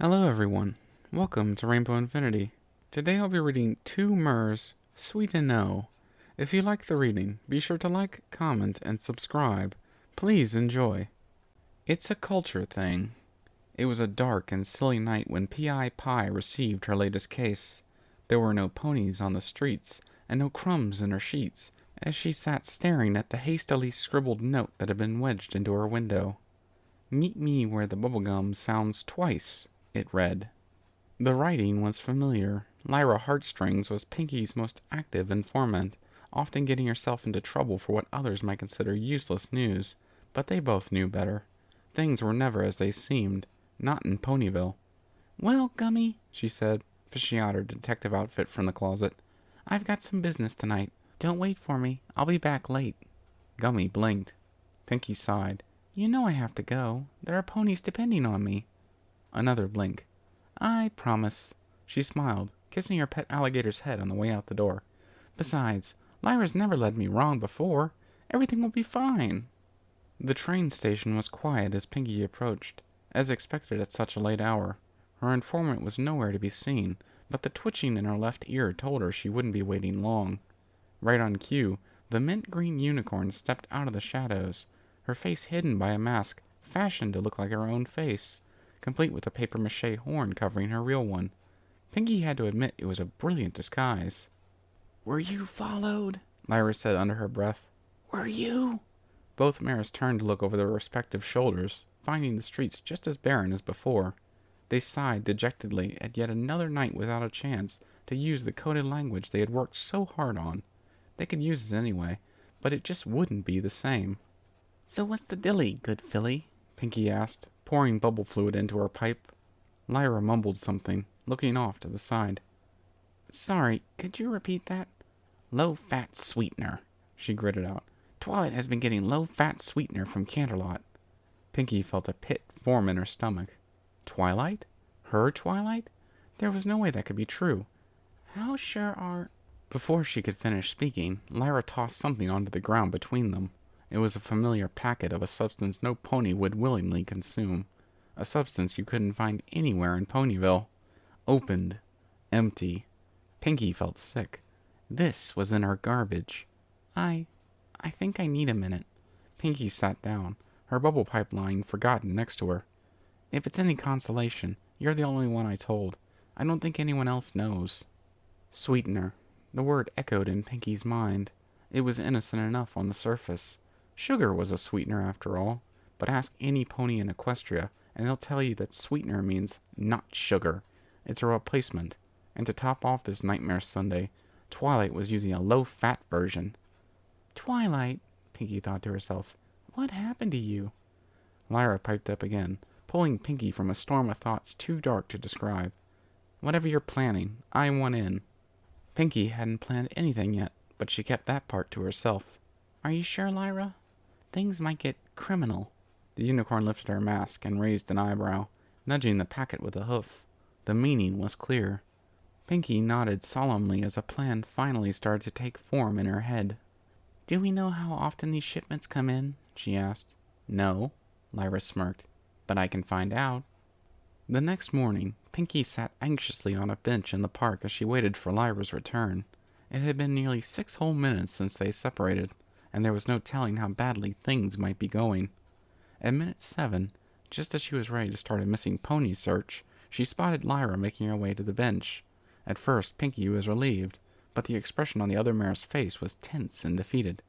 Hello everyone, welcome to Rainbow Infinity. Today I'll be reading 2Merr's Sweetener. If you like the reading, be sure to like, comment, and subscribe. Please enjoy. It's a culture thing. It was a dark and silly night when Pinkie Pie received her latest case. There were no ponies on the streets, and no crumbs in her sheets, as she sat staring at the hastily scribbled note that had been wedged into her window. "Meet me where the bubblegum sounds twice," it read. The writing was familiar. Lyra Heartstrings was Pinkie's most active informant, often getting herself into trouble for what others might consider useless news, but they both knew better. Things were never as they seemed, not in Ponyville. "Well, Gummy," she said, fishing out her detective outfit from the closet, "I've got some business tonight. Don't wait for me. I'll be back late." Gummy blinked. Pinkie sighed. "You know I have to go. There are ponies depending on me." Another blink. "I promise." She smiled, kissing her pet alligator's head on the way out the door. "Besides, Lyra's never led me wrong before. Everything will be fine." The train station was quiet as Pinkie approached, as expected at such a late hour. Her informant was nowhere to be seen, but the twitching in her left ear told her she wouldn't be waiting long. Right on cue, the mint-green unicorn stepped out of the shadows, her face hidden by a mask fashioned to look like her own face, complete with a papier-mâché horn covering her real one. Pinkie had to admit it was a brilliant disguise. "Were you followed?" Lyra said under her breath. "Were you?" Both mares turned to look over their respective shoulders, finding the streets just as barren as before. They sighed dejectedly at yet another night without a chance to use the coded language they had worked so hard on. They could use it anyway, but it just wouldn't be the same. "So what's the dilly, good filly?" Pinkie asked, pouring bubble fluid into her pipe. Lyra mumbled something, looking off to the side. "Sorry, could you repeat that?" "Low-fat sweetener," she gritted out. "Twilight has been getting low-fat sweetener from Canterlot." Pinkie felt a pit form in her stomach. Twilight? Her Twilight? There was no way that could be true. "How sure are—" Before she could finish speaking, Lyra tossed something onto the ground between them. It was a familiar packet of a substance no pony would willingly consume. A substance you couldn't find anywhere in Ponyville. Opened. Empty. Pinkie felt sick. This was in her garbage. I think I need a minute." Pinkie sat down, her bubble pipe lying forgotten next to her. "If it's any consolation, you're the only one I told. I don't think anyone else knows." Sweetener. The word echoed in Pinkie's mind. It was innocent enough on the surface. Sugar was a sweetener after all, but ask any pony in Equestria, and they'll tell you that sweetener means not sugar. It's a replacement, and to top off this nightmare Sunday, Twilight was using a low-fat version. "Twilight," Pinkie thought to herself, "what happened to you?" Lyra piped up again, pulling Pinkie from a storm of thoughts too dark to describe. "Whatever you're planning, I want in." Pinkie hadn't planned anything yet, but she kept that part to herself. "Are you sure, Lyra? Things might get criminal." The unicorn lifted her mask and raised an eyebrow, nudging the packet with a hoof. The meaning was clear. Pinkie nodded solemnly as a plan finally started to take form in her head. "Do we know how often these shipments come in?" she asked. "No," Lyra smirked, "but I can find out." The next morning, Pinkie sat anxiously on a bench in the park as she waited for Lyra's return. It had been nearly 6 whole minutes since they separated, and there was no telling how badly things might be going. At minute 7, just as she was ready to start a missing pony search, she spotted Lyra making her way to the bench. At first, Pinkie was relieved, but the expression on the other mare's face was tense and defeated.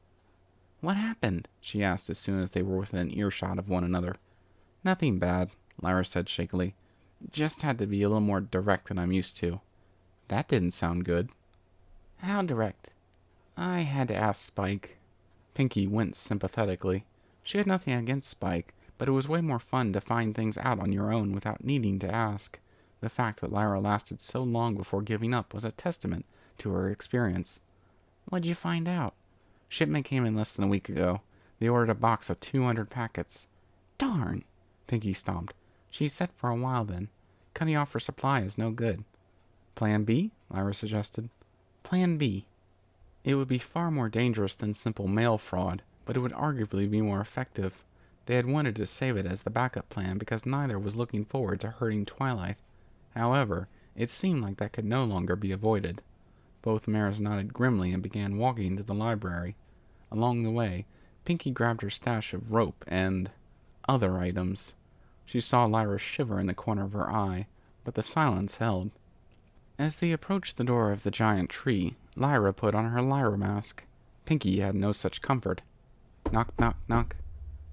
"What happened?" she asked as soon as they were within earshot of one another. "Nothing bad," Lyra said shakily. "Just had to be a little more direct than I'm used to." That didn't sound good. "How direct?" "I had to ask Spike." Pinkie winced sympathetically. She had nothing against Spike, but it was way more fun to find things out on your own without needing to ask. The fact that Lyra lasted so long before giving up was a testament to her experience. "What'd you find out?" "Shipment came in less than a week ago. They ordered a box of 200 packets." "Darn!" Pinkie stomped. "She's set for a while then. Cutting off her supply is no good." "Plan B?" Lyra suggested. "Plan B." It would be far more dangerous than simple mail fraud, but it would arguably be more effective. They had wanted to save it as the backup plan because neither was looking forward to hurting Twilight. However, it seemed like that could no longer be avoided. Both mares nodded grimly and began walking to the library. Along the way, Pinkie grabbed her stash of rope and other items. She saw Lyra shiver in the corner of her eye, but the silence held. As they approached the door of the giant tree, Lyra put on her Lyra mask. Pinkie had no such comfort. Knock, knock, knock.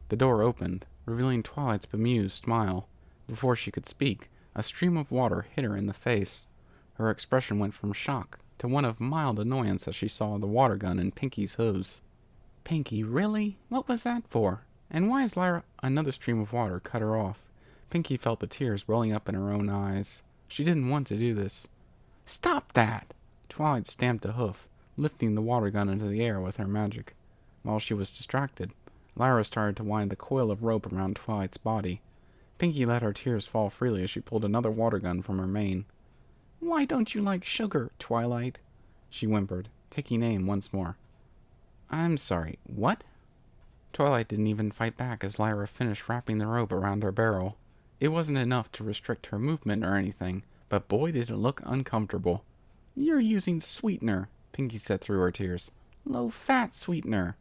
The door opened, revealing Twilight's bemused smile. Before she could speak, a stream of water hit her in the face. Her expression went from shock to one of mild annoyance as she saw the water gun in Pinkie's hooves. Pinkie, really? What was that for? And why is Lyra... Another stream of water cut her off. Pinkie felt the tears welling up in her own eyes. She didn't want to do this. Stop that! Twilight stamped a hoof, lifting the water gun into the air with her magic. While she was distracted, Lyra started to wind the coil of rope around Twilight's body. Pinkie let her tears fall freely as she pulled another water gun from her mane. Why don't you like sugar, Twilight? She whimpered, taking aim once more. I'm sorry, what? Twilight didn't even fight back as Lyra finished wrapping the rope around her barrel. It wasn't enough to restrict her movement or anything, but boy did it look uncomfortable. You're using sweetener, Pinkie said through her tears. Low-fat sweetener.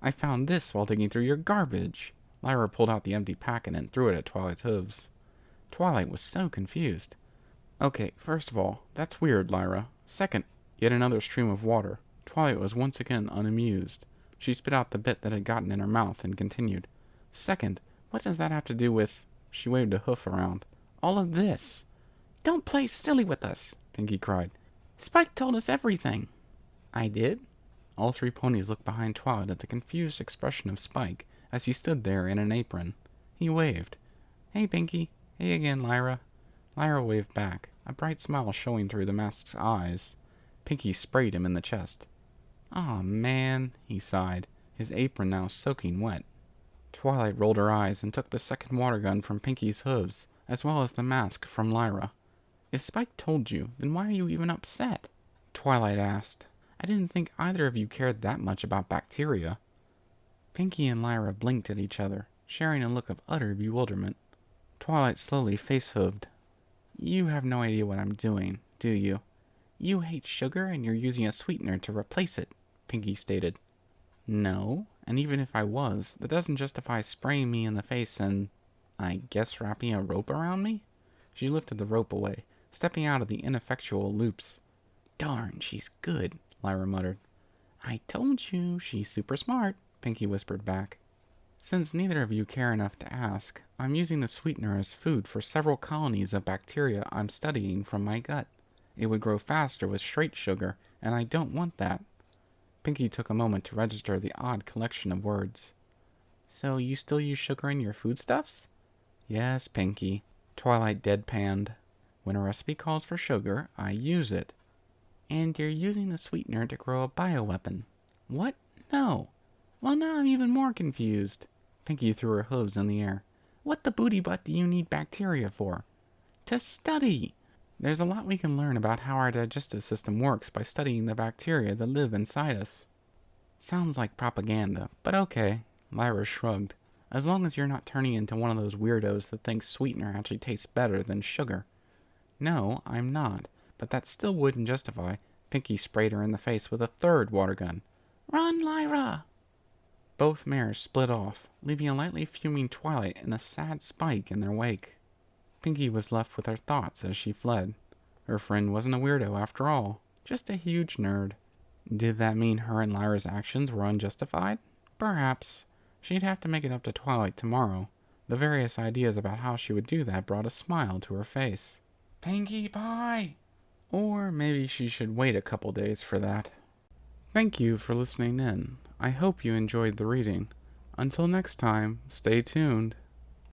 I found this while digging through your garbage. Lyra pulled out the empty packet and threw it at Twilight's hooves. Twilight was so confused. Okay, first of all, that's weird, Lyra. Second, yet another stream of water. Twilight was once again unamused. She spit out the bit that had gotten in her mouth and continued. Second, what does that have to do with... She waved a hoof around. All of this. Don't play silly with us, Pinkie cried. Spike told us everything. I did? All three ponies looked behind Twilight at the confused expression of Spike as he stood there in an apron. He waved. Hey, Pinkie. Hey again, Lyra. Lyra waved back, a bright smile showing through the mask's eyes. Pinkie sprayed him in the chest. Aw, man, he sighed, his apron now soaking wet. Twilight rolled her eyes and took the second water gun from Pinkie's hooves, as well as the mask from Lyra. If Spike told you, then why are you even upset? Twilight asked. I didn't think either of you cared that much about bacteria. Pinkie and Lyra blinked at each other, sharing a look of utter bewilderment. Twilight slowly face-hooved. You have no idea what I'm doing, do you? You hate sugar and you're using a sweetener to replace it, Pinkie stated. No, and even if I was, that doesn't justify spraying me in the face and, I guess, wrapping a rope around me? She lifted the rope away, stepping out of the ineffectual loops. Darn, she's good, Lyra muttered. I told you, she's super smart, Pinkie whispered back. Since neither of you care enough to ask, I'm using the sweetener as food for several colonies of bacteria I'm studying from my gut. It would grow faster with straight sugar, and I don't want that. Pinkie took a moment to register the odd collection of words. So you still use sugar in your foodstuffs? Yes, Pinkie. Twilight deadpanned. When a recipe calls for sugar, I use it. And you're using the sweetener to grow a bioweapon. What? No. Well, now I'm even more confused. Pinkie threw her hooves in the air. What the booty butt do you need bacteria for? To study. There's a lot we can learn about how our digestive system works by studying the bacteria that live inside us. Sounds like propaganda, but okay. Lyra shrugged. As long as you're not turning into one of those weirdos that thinks sweetener actually tastes better than sugar. No, I'm not, but that still wouldn't justify. Pinkie sprayed her in the face with a third water gun. Run, Lyra! Both mares split off, leaving a lightly fuming Twilight and a sad Spike in their wake. Pinkie was left with her thoughts as she fled. Her friend wasn't a weirdo after all, just a huge nerd. Did that mean her and Lyra's actions were unjustified? Perhaps. She'd have to make it up to Twilight tomorrow. The various ideas about how she would do that brought a smile to her face. Pinkie Pie! Or maybe she should wait a couple days for that. Thank you for listening in. I hope you enjoyed the reading. Until next time, stay tuned.